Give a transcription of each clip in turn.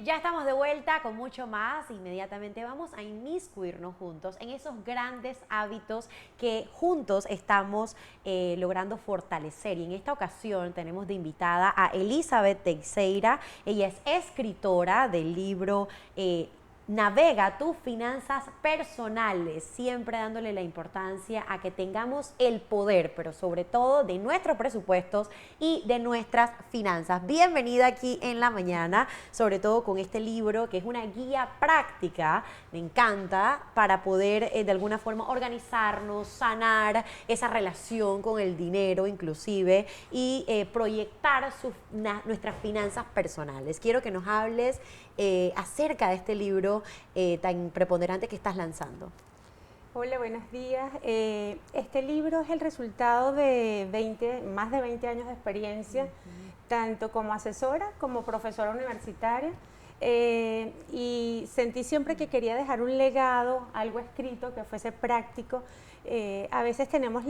Ya estamos de vuelta con mucho más. Inmediatamente vamos a inmiscuirnos juntos en esos grandes hábitos que juntos estamos logrando fortalecer. Y en esta ocasión tenemos de invitada a Elizabeth Teixeira. Ella es escritora del libro Navega tus finanzas personales, siempre dándole la importancia a que tengamos el poder, pero sobre todo de nuestros presupuestos y de nuestras finanzas. Bienvenida aquí en la mañana, sobre todo con este libro que es una guía práctica, me encanta, para poder de alguna forma organizarnos, sanar esa relación con el dinero inclusive y proyectar nuestras finanzas personales. Quiero que nos hables acerca de este libro tan preponderante que estás lanzando. Hola, buenos días. Este libro es el resultado de más de 20 años de experiencia, tanto como asesora como profesora universitaria. Y sentí siempre que quería dejar un legado, algo escrito que fuese práctico. A veces tenemos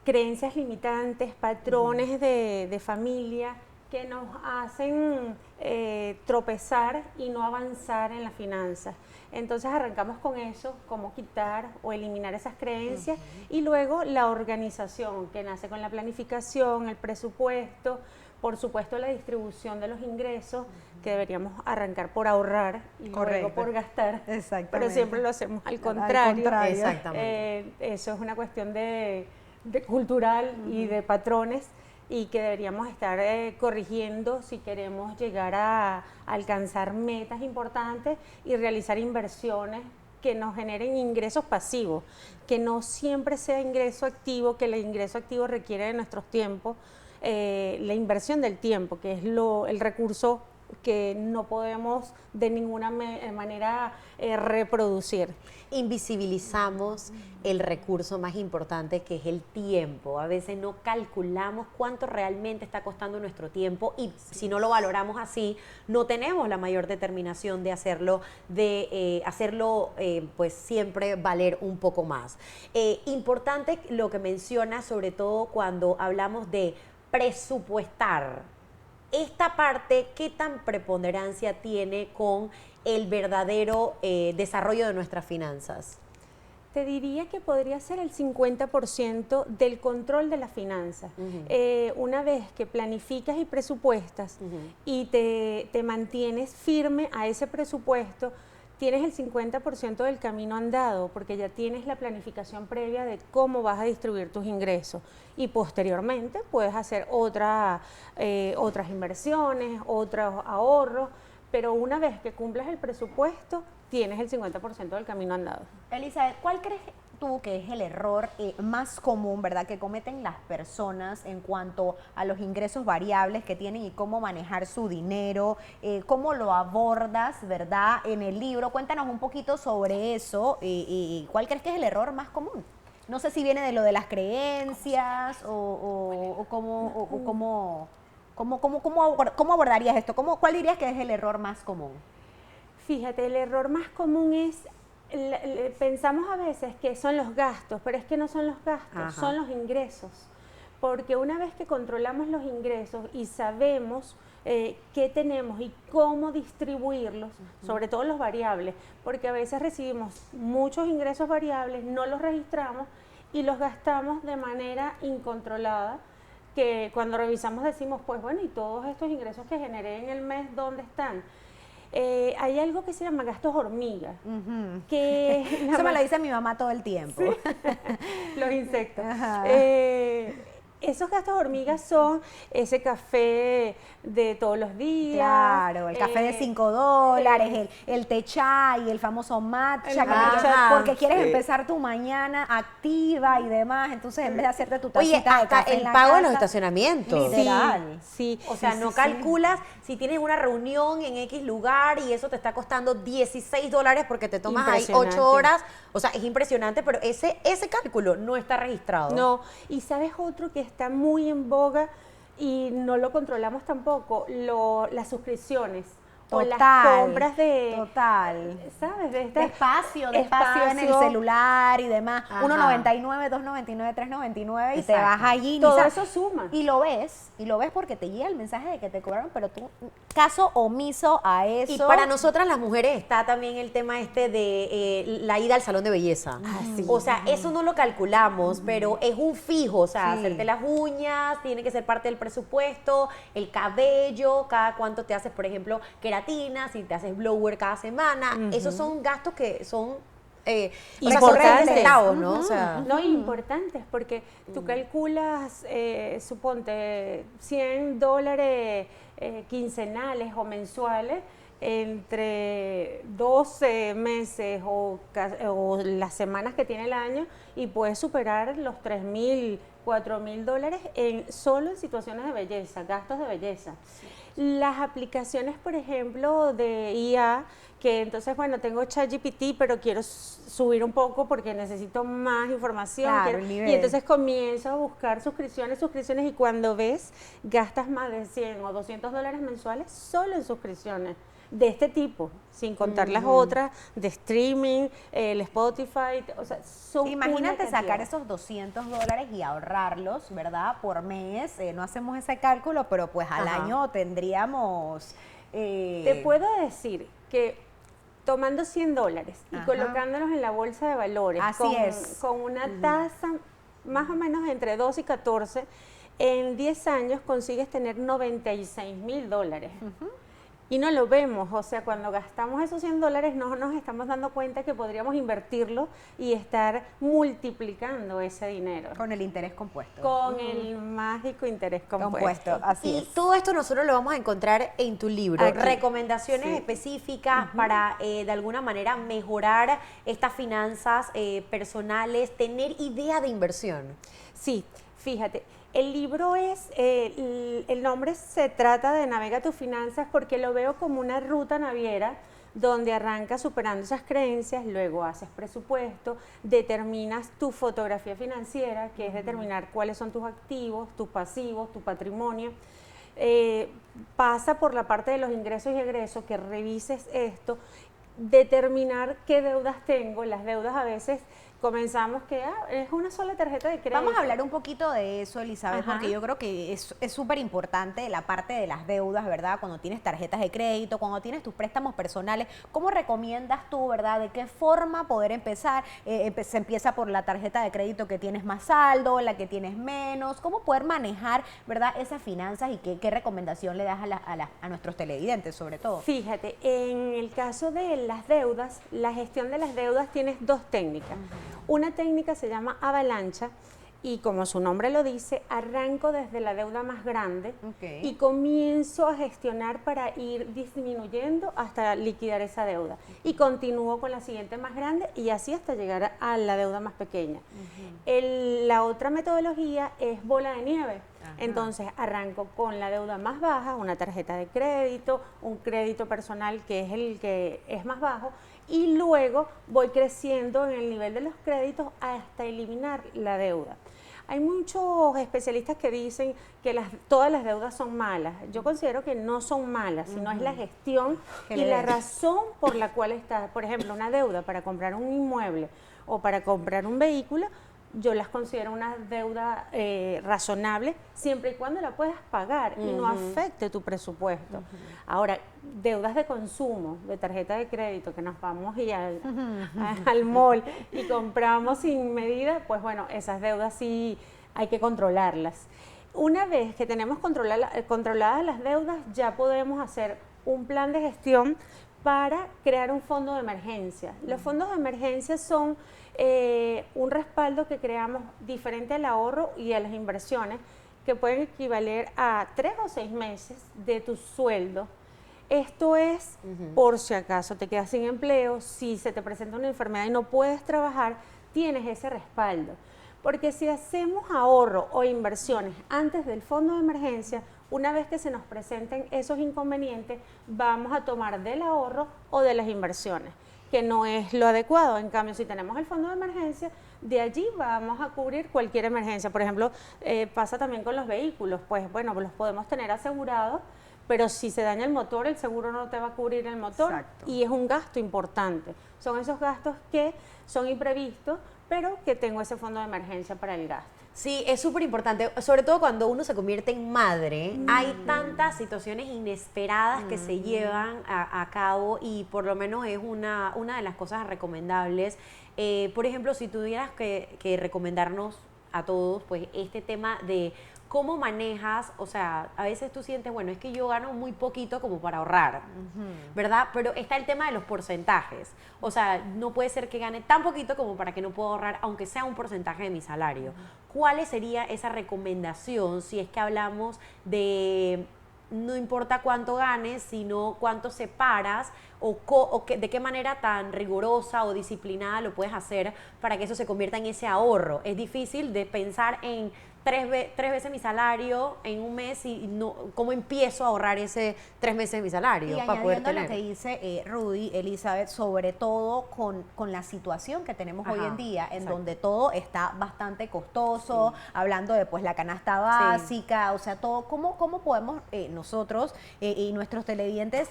creencias limitantes, patrones de familia que nos hacen tropezar y no avanzar en las finanzas. Entonces arrancamos con eso, cómo quitar o eliminar esas creencias, y luego la organización que nace con la planificación, el presupuesto, por supuesto la distribución de los ingresos, que deberíamos arrancar por ahorrar y luego por gastar, pero siempre lo hacemos al contrario. Exactamente. Eso es una cuestión de cultural y de patrones, y que deberíamos estar corrigiendo si queremos llegar a alcanzar metas importantes y realizar inversiones que nos generen ingresos pasivos, que no siempre sea ingreso activo, que el ingreso activo requiere de nuestros tiempos, la inversión del tiempo, que es el recurso que no podemos de ninguna manera reproducir. Invisibilizamos el recurso más importante, que es el tiempo. A veces no calculamos cuánto realmente está costando nuestro tiempo, y si no lo valoramos así, no tenemos la mayor determinación de hacerlo, pues siempre valer un poco más. Importante lo que mencionas, sobre todo cuando hablamos de presupuestar. Esta parte, ¿qué tan preponderancia tiene con el verdadero desarrollo de nuestras finanzas? Te diría que podría ser el 50% del control de las finanzas. Una vez que planificas y presupuestas y te mantienes firme a ese presupuesto, tienes el 50% del camino andado, porque ya tienes la planificación previa de cómo vas a distribuir tus ingresos, y posteriormente puedes hacer otras inversiones, otros ahorros, pero una vez que cumplas el presupuesto, tienes el 50% del camino andado. Elizabeth, ¿cuál crees tú que es el error más común, verdad, que cometen las personas en cuanto a los ingresos variables que tienen y cómo manejar su dinero? ¿Cómo lo abordas, verdad, en el libro? Cuéntanos un poquito sobre eso y ¿cuál crees que es el error más común? No sé si viene de lo de las creencias o cómo abordarías esto. ¿Cuál dirías que es el error más común? Fíjate, el error más común es, pensamos a veces que son los gastos, pero es que no son los gastos, son los ingresos. Porque una vez que controlamos los ingresos y sabemos qué tenemos y cómo distribuirlos, sobre todo los variables, porque a veces recibimos muchos ingresos variables, no los registramos y los gastamos de manera incontrolada, que cuando revisamos decimos, pues bueno, ¿y todos estos ingresos que generé en el mes, dónde están? Hay algo que se llama gastos hormiga. Que eso me lo dice mi mamá todo el tiempo. Sí, los insectos. Esos gastos hormigas son ese café de todos los días. Claro, el café de $5, el té chai, el famoso matcha, porque quieres empezar tu mañana activa y demás, entonces en vez de hacerte tu tacita de café el pago en los estacionamientos. Literal. Sí, o sea, no calculas si tienes una reunión en X lugar y eso te está costando $16 porque te tomas ahí 8 horas. O sea, es impresionante, pero ese cálculo no está registrado. No, y ¿sabes otro que está muy en boga y no lo controlamos tampoco? Las suscripciones o las Total, compras de, total. ¿sabes? De De espacio en el celular y demás. Ajá. 1.99, 2.99, 3.99 y te Exacto. vas allí. Todo Nisa, eso suma. y lo ves porque te llega el mensaje de que te cobraron, pero tú, caso omiso a eso. Y para nosotras las mujeres está también el tema este de la ida al salón de belleza. sí. O sea, eso no lo calculamos, pero es un fijo. O sea, Sí. hacerte las uñas tiene que ser parte del presupuesto, el cabello, cada cuánto te haces, por ejemplo, queratina, si te haces blower cada semana. Esos son gastos que son o sea, son Importantes. centavos, ¿no? O sea, No, importantes, porque tú calculas, suponte, $100 quincenales o mensuales entre 12 meses o las semanas que tiene el año y puedes superar los $3,000, $4,000 solo en situaciones de belleza, gastos de belleza. Las aplicaciones, por ejemplo, de IA, que entonces, bueno, tengo ChatGPT, pero quiero subir un poco porque necesito más información. Claro, el nivel. Y entonces comienzo a buscar suscripciones, y cuando ves, gastas más de $100 o $200 mensuales solo en suscripciones de este tipo, sin contar las otras de streaming, el Spotify, o sea, son Imagínate una sacar cantidad. esos $200 y ahorrarlos, ¿verdad? Por mes, no hacemos ese cálculo, pero pues al Ajá. año tendríamos... Te puedo decir que tomando $100 y Ajá. colocándolos en la bolsa de valores Así es. con una tasa más o menos entre 12 y 14, en 10 años consigues tener $96,000. Y no lo vemos, o sea, cuando gastamos esos $100 no nos estamos dando cuenta que podríamos invertirlo y estar multiplicando ese dinero Con el interés compuesto. con el mágico interés compuesto. Así y es. todo esto nosotros lo vamos a encontrar en tu libro. Aquí. Recomendaciones Sí. específicas para, de alguna manera, mejorar estas finanzas personales, tener idea de inversión. Sí, fíjate, el libro es, el nombre se trata de Navega tus finanzas porque lo veo como una ruta naviera donde arrancas superando esas creencias, luego haces presupuesto, determinas tu fotografía financiera, que es determinar cuáles son tus activos, tus pasivos, tu patrimonio. Pasa por la parte de los ingresos y egresos, que revises esto, determinar qué deudas tengo. Las deudas a veces comenzamos que es una sola tarjeta de crédito. Vamos a hablar un poquito de eso, Elizabeth, Ajá. porque yo creo que es súper importante la parte de las deudas, ¿verdad? Cuando tienes tarjetas de crédito, cuando tienes tus préstamos personales, ¿cómo recomiendas tú, verdad? ¿De qué forma poder empezar? Se empieza por la tarjeta de crédito que tienes más saldo, la que tienes menos, ¿cómo poder manejar, verdad, esas finanzas y qué recomendación le das a nuestros televidentes, sobre todo? Fíjate, en el caso de las deudas, la gestión de las deudas tienes dos técnicas. Una técnica se llama avalancha y, como su nombre lo dice, arranco desde la deuda más grande y comienzo a gestionar para ir disminuyendo hasta liquidar esa deuda. Y continúo con la siguiente más grande y así hasta llegar a la deuda más pequeña. La otra metodología es bola de nieve. Entonces arranco con la deuda más baja, una tarjeta de crédito, un crédito personal que es el que es más bajo, y luego voy creciendo en el nivel de los créditos hasta eliminar la deuda. Hay muchos especialistas que dicen que todas las deudas son malas. Yo considero que no son malas, sino es la gestión y la razón por la cual está, por ejemplo, una deuda para comprar un inmueble o para comprar un vehículo. Yo las considero una deuda razonable siempre y cuando la puedas pagar y no afecte tu presupuesto. Ahora, deudas de consumo, de tarjeta de crédito, que nos vamos y al mall y compramos sin medida, pues bueno, esas deudas sí hay que controlarlas. Una vez que tenemos controladas las deudas, ya podemos hacer un plan de gestión para crear un fondo de emergencia. Los fondos de emergencia son un respaldo que creamos diferente al ahorro y a las inversiones, que pueden equivaler a 3 o 6 meses de tu sueldo. Esto es por si acaso te quedas sin empleo, si se te presenta una enfermedad y no puedes trabajar, tienes ese respaldo. Porque si hacemos ahorro o inversiones antes del fondo de emergencia, una vez que se nos presenten esos inconvenientes, vamos a tomar del ahorro o de las inversiones, que no es lo adecuado. En cambio, si tenemos el fondo de emergencia, de allí vamos a cubrir cualquier emergencia. Por ejemplo, pasa también con los vehículos, pues bueno, los podemos tener asegurados, pero si se daña el motor, el seguro no te va a cubrir el motor. Exacto. Y es un gasto importante. Son esos gastos que son imprevistos, pero que tengo ese fondo de emergencia para el gasto. Sí, es súper importante, sobre todo cuando uno se convierte en madre, hay tantas situaciones inesperadas que se llevan a cabo y por lo menos es una de las cosas recomendables. Por ejemplo, si tuvieras que recomendarnos a todos, pues este tema de cómo manejas, o sea, a veces tú sientes, bueno, es que yo gano muy poquito como para ahorrar, ¿verdad? Pero está el tema de los porcentajes, o sea, no puede ser que gane tan poquito como para que no pueda ahorrar, aunque sea un porcentaje de mi salario. ¿Cuál sería esa recomendación si es que hablamos de no importa cuánto ganes, sino cuánto separas de qué manera tan rigurosa o disciplinada lo puedes hacer para que eso se convierta en ese ahorro? Es difícil de pensar en tres veces mi salario en un mes y no, ¿cómo empiezo a ahorrar ese 3 meses de mi salario Y para poder añadiendo tener? lo que dice Rudy, Elizabeth, sobre todo con la situación que tenemos hoy en día, en exacto. donde todo está bastante costoso, hablando de pues la canasta básica, o sea, todo, ¿cómo podemos nosotros y nuestros televidentes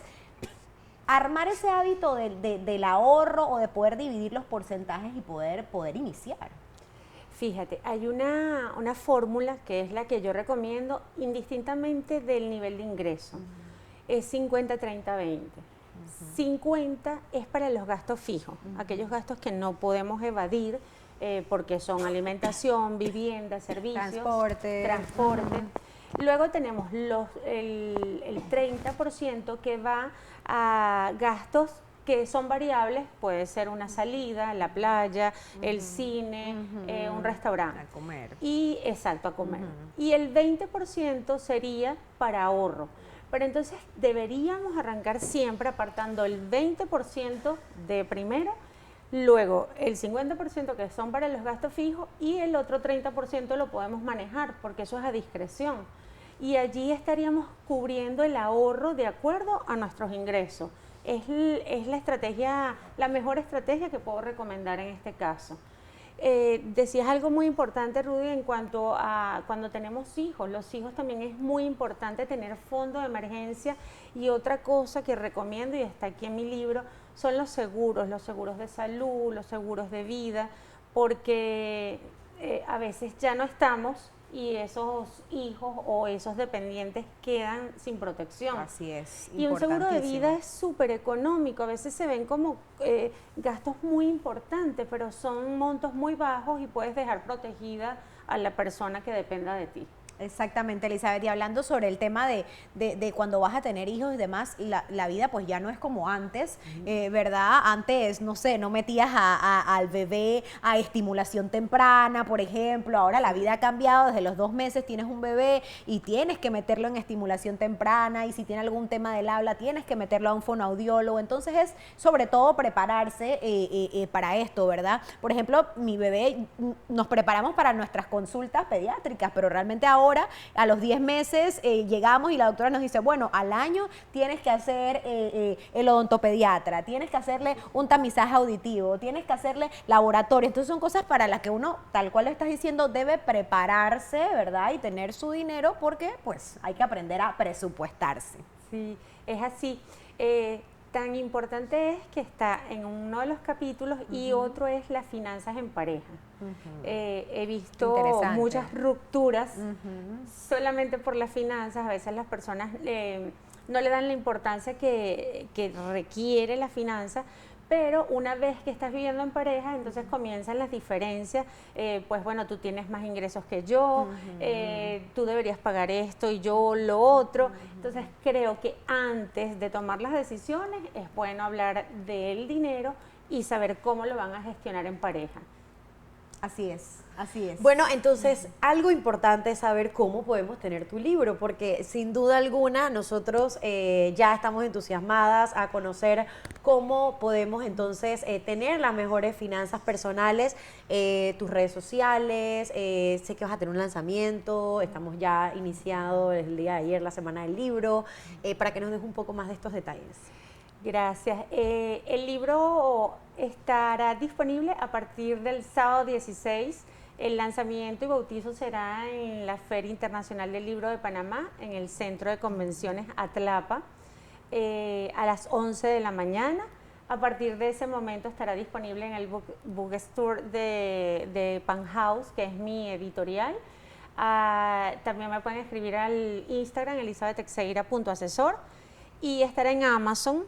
armar ese hábito del ahorro o de poder dividir los porcentajes y poder iniciar? Fíjate, hay una fórmula que es la que yo recomiendo indistintamente del nivel de ingreso. Es 50, 30, 20. 50 es para los gastos fijos, aquellos gastos que no podemos evadir porque son alimentación, vivienda, servicios, transporte. Luego tenemos el 30% que va a gastos que son variables, puede ser una salida a la playa, el cine, un restaurante. A comer. Exacto, a comer. Y el 20% sería para ahorro. Pero entonces deberíamos arrancar siempre apartando el 20% de primero, luego el 50% que son para los gastos fijos y el otro 30% lo podemos manejar porque eso es a discreción. Y allí estaríamos cubriendo el ahorro de acuerdo a nuestros ingresos. Es la estrategia, la mejor estrategia que puedo recomendar en este caso. Decías algo muy importante, Rudy, en cuanto a cuando tenemos hijos. Los hijos también es muy importante tener fondo de emergencia y otra cosa que recomiendo y está aquí en mi libro son los seguros de salud, los seguros de vida, porque a veces ya no estamos y esos hijos o esos dependientes quedan sin protección. Así es. Y un seguro de vida es súper económico, a veces se ven como gastos muy importantes, pero son montos muy bajos y puedes dejar protegida a la persona que dependa de ti. Exactamente, Elizabeth. Y hablando sobre el tema de cuando vas a tener hijos y demás, la vida pues ya no es como antes, ¿verdad? Antes, no sé, no metías al bebé a estimulación temprana, por ejemplo. Ahora la vida ha cambiado, desde los 2 meses tienes un bebé y tienes que meterlo en estimulación temprana, y si tiene algún tema del habla tienes que meterlo a un fonoaudiólogo. Entonces es sobre todo prepararse para esto, ¿verdad? Por ejemplo, mi bebé, nos preparamos para nuestras consultas pediátricas, pero realmente ahora a los 10 meses llegamos y la doctora nos dice, bueno, al año tienes que hacer el odontopediatra, tienes que hacerle un tamizaje auditivo, tienes que hacerle laboratorio. Entonces son cosas para las que uno, tal cual lo estás diciendo, debe prepararse, ¿verdad? Y tener su dinero porque pues hay que aprender a presupuestarse. Sí, es así. Tan importante es que está en uno de los capítulos y otro es las finanzas en pareja. He visto muchas rupturas solamente por las finanzas. A veces las personas no le dan la importancia que requiere la finanza, pero una vez que estás viviendo en pareja, entonces comienzan las diferencias, pues bueno, tú tienes más ingresos que yo, tú deberías pagar esto y yo lo otro. Entonces creo que antes de tomar las decisiones es bueno hablar del dinero y saber cómo lo van a gestionar en pareja. Así es, así es. Bueno, entonces algo importante es saber cómo podemos tener tu libro, porque sin duda alguna nosotros ya estamos entusiasmadas a conocer cómo podemos entonces tener las mejores finanzas personales, tus redes sociales, sé que vas a tener un lanzamiento, estamos ya iniciado el día de ayer, la semana del libro, para que nos des un poco más de estos detalles. Gracias. El libro estará disponible a partir del sábado 16 El lanzamiento y bautizo será en la Feria Internacional del Libro de Panamá, en el Centro de Convenciones Atlapa, a las 11 de la mañana. A partir de ese momento estará disponible en el Bookstore de Penthouse, que es mi editorial. También me pueden escribir al Instagram, elisabetexeira.asesor, y estará en Amazon.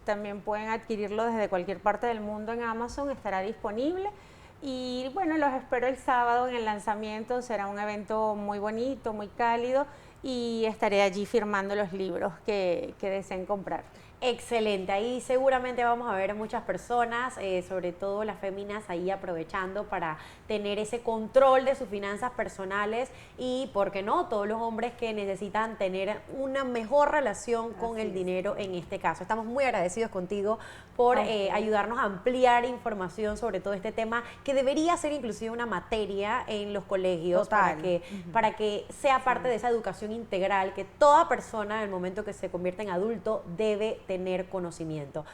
También pueden adquirirlo desde cualquier parte del mundo en Amazon, estará disponible. Y bueno, los espero el sábado en el lanzamiento, será un evento muy bonito, muy cálido, y estaré allí firmando los libros que deseen comprar. Excelente, ahí seguramente vamos a ver muchas personas, sobre todo las féminas, ahí aprovechando para tener ese control de sus finanzas personales y, ¿por qué no?, todos los hombres que necesitan tener una mejor relación con el dinero en este caso. Estamos muy agradecidos contigo por ayudarnos a ampliar información sobre todo este tema que debería ser inclusive una materia en los colegios. Total. Para que sea parte de esa educación integral que toda persona en el momento que se convierte en adulto debe tener conocimiento.